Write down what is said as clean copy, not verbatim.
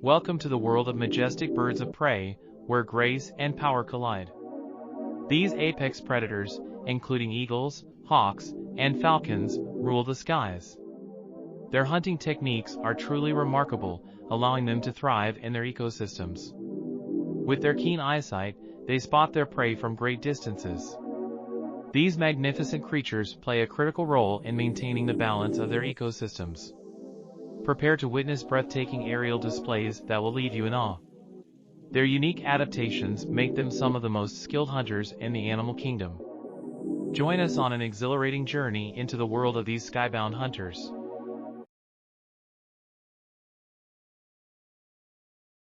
Welcome to the world of majestic birds of prey, where grace and power collide. These apex predators, including eagles, hawks, and falcons, rule the skies. Their hunting techniques are truly remarkable, allowing them to thrive in their ecosystems. With their keen eyesight, they spot their prey from great distances. These magnificent creatures play a critical role in maintaining the balance of their ecosystems. Prepare to witness breathtaking aerial displays that will leave you in awe. Their unique adaptations make them some of the most skilled hunters in the animal kingdom. Join us on an exhilarating journey into the world of these skybound hunters.